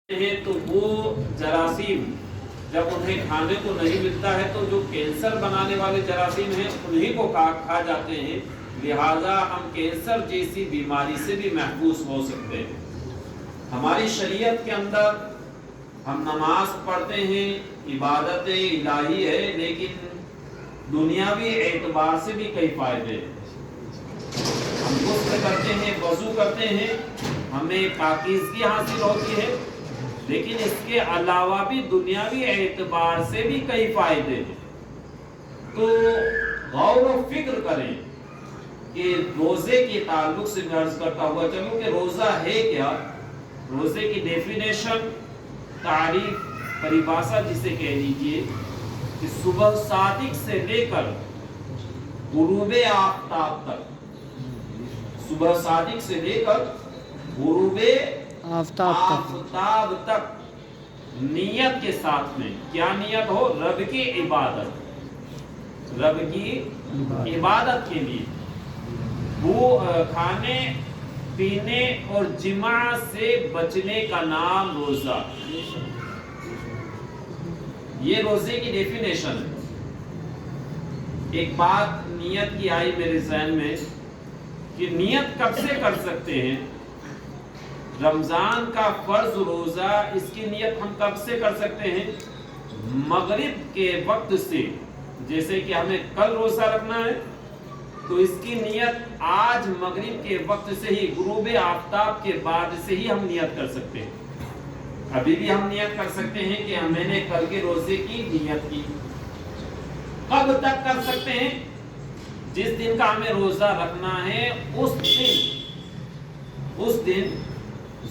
ہیں تو وہ جراثیم جب انہیں کھانے کو نہیں ملتا ہے تو جو کینسر بنانے والے جراثیم ہیں انہیں کو کھا جاتے ہیں، لہذا ہم کینسر جیسی بیماری سے بھی محفوظ ہو سکتے ہیں۔ ہماری شریعت کے اندر ہم نماز پڑھتے ہیں، عبادت الہی ہے، لیکن دنیاوی اعتبار سے بھی کئی فائدے ہیں۔ ہم غسل کرتے ہیں، وضو کرتے ہیں، ہمیں پاکیزگی حاصل ہوتی ہے، لیکن اس کے علاوہ بھی دنیاوی اعتبار سے بھی کئی فائدے ہیں۔ تو غور و فکر کریں کہ روزے کے تعلق سے میں عرض کرتا ہوا چلوں کہ روزہ ہے کیا۔ روزے کی ڈیفینیشن، تعریف، پریبھاشا جسے کہہ لیجئے کہ صبح صادق سے لے کر غروب آفتاب تک، صبح صادق سے لے کر غروب آفتاب تک نیت کے ساتھ میں، کیا نیت ہو؟ رب کی عبادت، رب کی عبادت کے لیے، وہ کھانے پینے اور جماع سے بچنے کا نام روزہ۔ یہ روزے کی ڈیفینیشن ہے۔ ایک بات نیت کی آئی میرے ذہن میں کہ نیت کب سے کر سکتے ہیں؟ رمضان کا فرض روزہ، اس کی نیت ہم کب سے کر سکتے ہیں؟ مغرب کے وقت سے۔ جیسے کہ ہمیں کل روزہ رکھنا ہے تو اس کی نیت آج مغرب کے وقت سے ہی، غروب آفتاب کے بعد سے ہی ہم نیت کر سکتے ہیں۔ ابھی بھی ہم نیت کر سکتے ہیں کہ میں نے کل کے روزے کی نیت کی۔ کب تک کر سکتے ہیں؟ جس دن کا ہمیں روزہ رکھنا ہے اس دن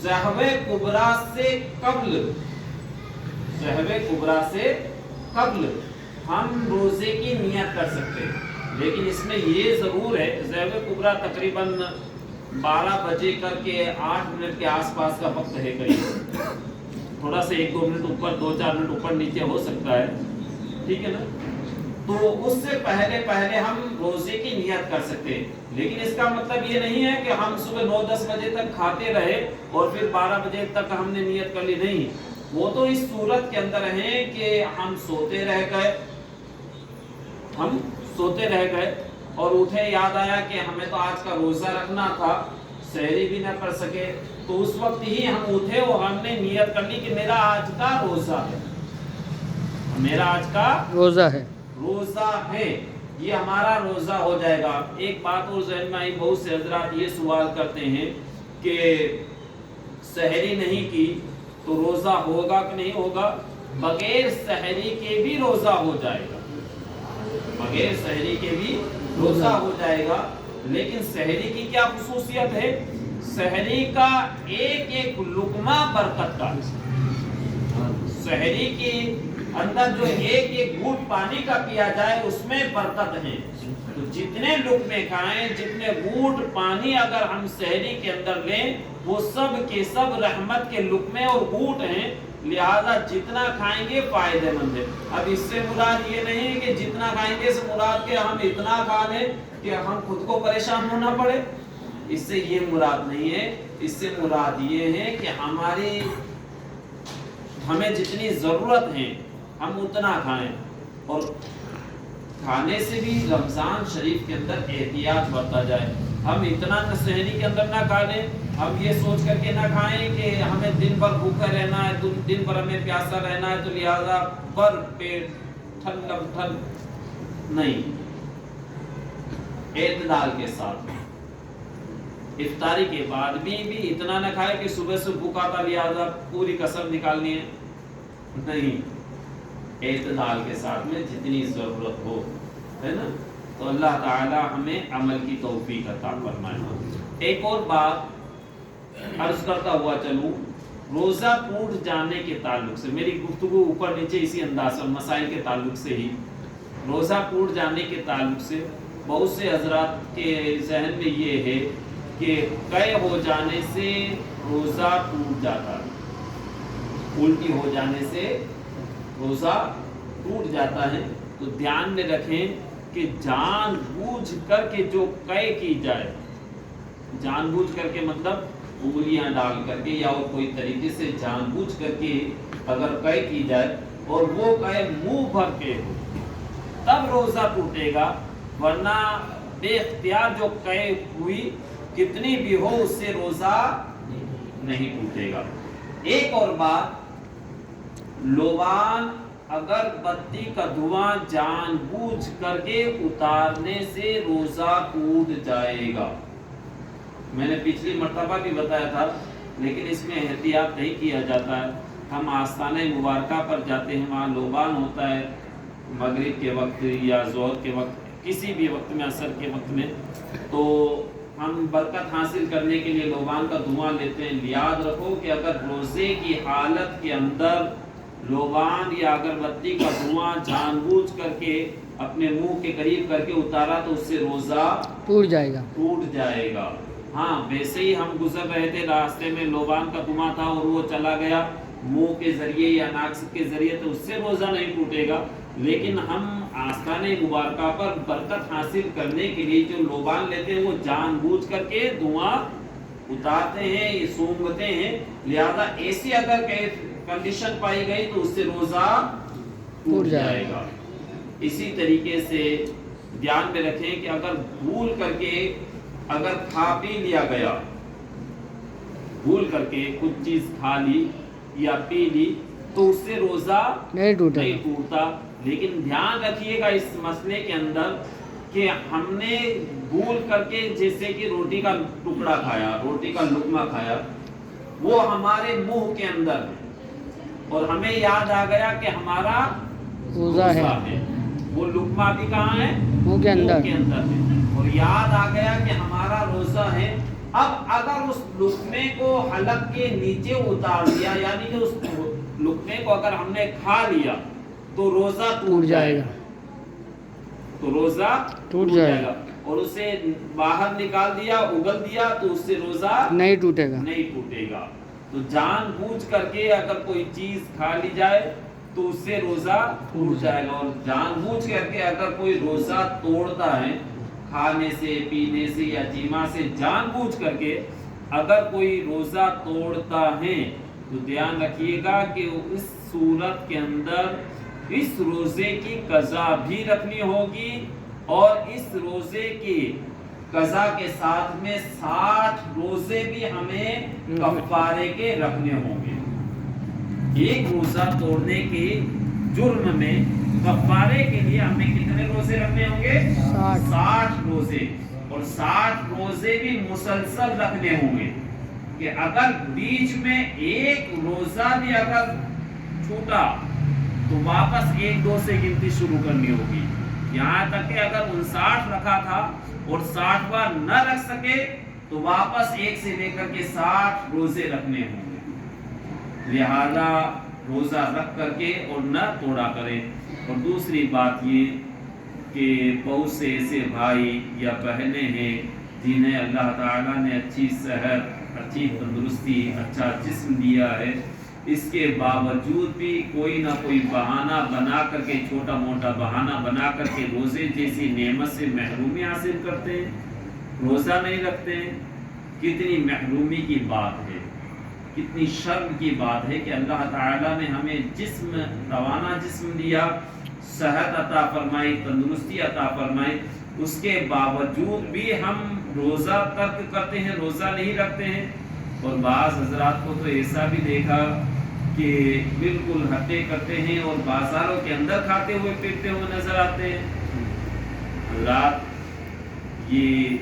ظہر کبریٰ سے قبل ہم روزے کی نیت کر سکتے ہیں، لیکن اس میں یہ ضرور ہے ظہر کبریٰ تقریباً 12 بجے کر کے 8 منٹ کے آس پاس کا وقت ہے قریب، تھوڑا سا 1-2 منٹ اوپر، 2-4 منٹ اوپر نیچے ہو سکتا ہے، ٹھیک ہے نا؟ تو اس سے پہلے ہم روزے کی نیت کر سکتے ہیں، لیکن اس کا مطلب یہ نہیں ہے کہ ہم صبح 9-10 بجے تک کھاتے رہے اور پھر 12 بجے تک ہم نے نیت کر لی، نہیں۔ وہ تو اس صورت کے اندر ہیں کہ ہم سوتے رہ گئے اور اٹھے، یاد آیا کہ ہمیں تو آج کا روزہ رکھنا تھا، سحری بھی نہ کر سکے، تو اس وقت ہی ہم اٹھے اور ہم نے نیت کر لی کہ میرا آج کا روزہ ہے، میرا آج کا روزہ ہے، یہ ہمارا روزہ ہو جائے گا۔ ایک بات اور ذہن میں آئی، بہت سے حضرات یہ سوال کرتے ہیں کہ سحری نہیں کی تو روزہ ہوگا کہ نہیں ہوگا؟ بغیر سحری کے بھی روزہ ہو جائے گا، بغیر سحری کے بھی روزہ ہو جائے گا، لیکن سحری کی کیا خصوصیت ہے؟ سحری کا ایک لقمہ برکت کا، سحری کی اندر جو ایک گھونٹ پانی کا پیا جائے اس میں برکت ہے، تو جتنے لقمے کھائیں، جتنے گھونٹ پانی اگر ہم سحری کے اندر لیں، وہ سب کے سب رحمت کے لقمے اور گھونٹ ہیں، لہذا جتنا کھائیں گے فائدہ مند ہے۔ اب اس سے مراد یہ نہیں ہے کہ جتنا کھائیں گے سے مراد کہ ہم اتنا کھا لیں کہ ہم خود کو پریشان ہونا پڑے، اس سے یہ مراد نہیں ہے۔ اس سے مراد یہ ہے کہ ہمیں جتنی ضرورت ہے ہم اتنا کھائیں، اور کھانے سے بھی رمضان شریف کے اندر احتیاط برتا جائے۔ ہم اتنا سحری کے اندر نہ کھا لیں، ہم یہ سوچ کر کے نہ کھائیں کہ ہمیں دن بھر بھوکا رہنا ہے، دن بھر ہمیں پیاسا رہنا ہے، تو لہذا بھر پیٹ ٹھن نہیں، اعتدال کے ساتھ۔ افطاری کے بعد بھی اتنا نہ کھائے کہ صبح سے بھوکا تھا لہذا پوری کسر نکالنی ہے، نہیں، اعتدال کے ساتھ میں جتنی ضرورت ہو، ہے نا؟ تو اللہ تعالی ہمیں عمل کی توفیق عطا فرمائے۔ ایک اور بات عرض کرتا ہوا چلوں، روزہ ٹوٹ جانے کے تعلق سے، میری گفتگو اوپر نیچے اسی انداز سے، مسائل کے تعلق سے ہی، روزہ ٹوٹ جانے کے تعلق سے بہت سے حضرات کے ذہن میں یہ ہے کہ قے ہو جانے سے روزہ ٹوٹ جاتا ہے، الٹی ہو جانے سے روزہ ٹوٹ جاتا ہے، تو دھیان میں رکھیں کہ جان بوجھ کر کے جو قے کی جائے، جان بوجھ کر کے مطلب انگلیاں ڈال کر کے یا اور کوئی طریقے سے جان بوجھ کر کے اگر قے کی جائے اور وہ قے منہ بھر کے ہو تب روزہ ٹوٹے گا، ورنہ بے اختیار جو قے ہوئی کتنی بھی ہو اس سے روزہ نہیں ٹوٹے گا۔ ایک اور بات، لوبان اگر بتی کا دھواں جان بوجھ کر کے اتارنے سے روزہ ٹوٹ جائے گا۔ میں نے پچھلی مرتبہ بھی بتایا تھا، لیکن اس میں احتیاط نہیں کیا جاتا ہے۔ ہم آستانہ مبارکہ پر جاتے ہیں، وہاں لوبان ہوتا ہے مغرب کے وقت یا ظہر کے وقت، کسی بھی وقت میں، عصر کے وقت میں، تو ہم برکت حاصل کرنے کے لیے لوبان کا دھواں لیتے ہیں۔ یاد رکھو کہ اگر روزے کی حالت کے اندر لوبان یا اگربتی کا دھواں جان بوجھ کر کے اپنے منہ کے قریب کر کے اتارا تو اس سے روزہ ٹوٹ جائے گا۔ ہاں، ویسے ہی ہم گزر رہے تھے، راستے میں لوبان کا دھواں تھا اور وہ چلا گیا منہ کے ذریعے یا ناک کے ذریعے، تو اس سے روزہ نہیں ٹوٹے گا۔ لیکن ہم آستانہ مبارکہ پر برکت حاصل کرنے کے لیے جو لوبان لیتے ہیں وہ جان بوجھ کر کے دھواں اتارتے ہیں، سونگھتے ہیں، لہذا ایسی اگر کنڈیشن پائی گئی تو اس سے روزہ ٹوٹ جائے گا۔ اسی طریقے سے دھیان میں رکھیں کہ اگر بھول کر کے اگر کھا پی لیا گیا، بھول کر کے کچھ چیز کھا لی یا پی لی تو اس سے روزہ نہیں ٹوٹتا۔ لیکن دھیان رکھیے گا اس مسئلے کے اندر کہ ہم نے بھول کر کے جیسے کہ روٹی کا ٹکڑا کھایا، روٹی کا لقمہ کھایا، وہ ہمارے منہ کے اندر ہے اور ہمیں یاد آ گیا کہ ہمارا روزہ ہے، وہ لقمہ بھی کہاں ہے؟ منہ کے اندر ہے، اور یاد آ گیا کہ ہمارا روزہ ہے۔ اب اگر اس لقمے کو حلق کے نیچے اتار دیا، یعنی کہ اس لقمے کو اگر ہم نے کھا لیا تو روزہ ٹوٹ جائے گا، تو روزہ ٹوٹ جائے گا، اور اسے باہر نکال دیا، اگل دیا تو اس سے روزہ نہیں ٹوٹے گا۔ تو جان بوجھ کر کے اگر کوئی چیز کھا لی جائے تو اس سے روزہ ٹوٹ جائے گا، اور جان بوجھ کر کے اگر کوئی روزہ توڑتا ہے کھانے سے، پینے سے یا جیما سے، جان بوجھ کر کے اگر کوئی روزہ توڑتا ہے تو دھیان رکھیے گا کہ اس صورت کے اندر اس روزے کی قضا بھی رکھنی ہوگی، اور اس روزے کی قضا کے ساتھ میں 60 روزے بھی ہمیں کفارے کے رکھنے ہوں گے۔ ایک روزہ توڑنے کے جرم میں کفارے کے لیے ہمیں کتنے روزے رکھنے ہوں گے؟ 60 روزے، اور 60 روزے بھی مسلسل رکھنے ہوں گے کہ اگر بیچ میں ایک روزہ بھی اگر چھوٹا تو واپس 1-2 سے گنتی شروع کرنی ہوگی، یہاں تک کہ اگر 59 رکھا تھا اور 60واں نہ رکھ سکے تو واپس 1 سے لے کر کے 60 روزے رکھنے ہوں گے، لہذا روزہ رکھ کر کے اور نہ توڑا کریں۔ اور دوسری بات یہ کہ بہت سے ایسے بھائی یا بہنیں ہیں جنہیں اللہ تعالیٰ نے اچھی صحت، اچھی تندرستی، اچھا جسم دیا ہے، اس کے باوجود بھی کوئی نہ کوئی بہانہ بنا کر کے، چھوٹا موٹا بہانہ بنا کر کے روزے جیسی نعمت سے محرومی حاصل کرتے ہیں، روزہ نہیں رکھتے ہیں۔ کتنی محرومی کی بات ہے، کتنی شرم کی بات ہے کہ اللہ تعالیٰ نے ہمیں جسم، روانا جسم دیا، صحت عطا فرمائی، تندرستی عطا فرمائی، اس کے باوجود بھی ہم روزہ ترک کرتے ہیں، روزہ نہیں رکھتے ہیں۔ اور بعض حضرات کو تو ایسا بھی دیکھا کہ بالکل ہٹے کرتے ہیں اور بازاروں کے اندر کھاتے ہوئے پیتے ہوئے نظر آتے ہیں۔ حضرات، یہ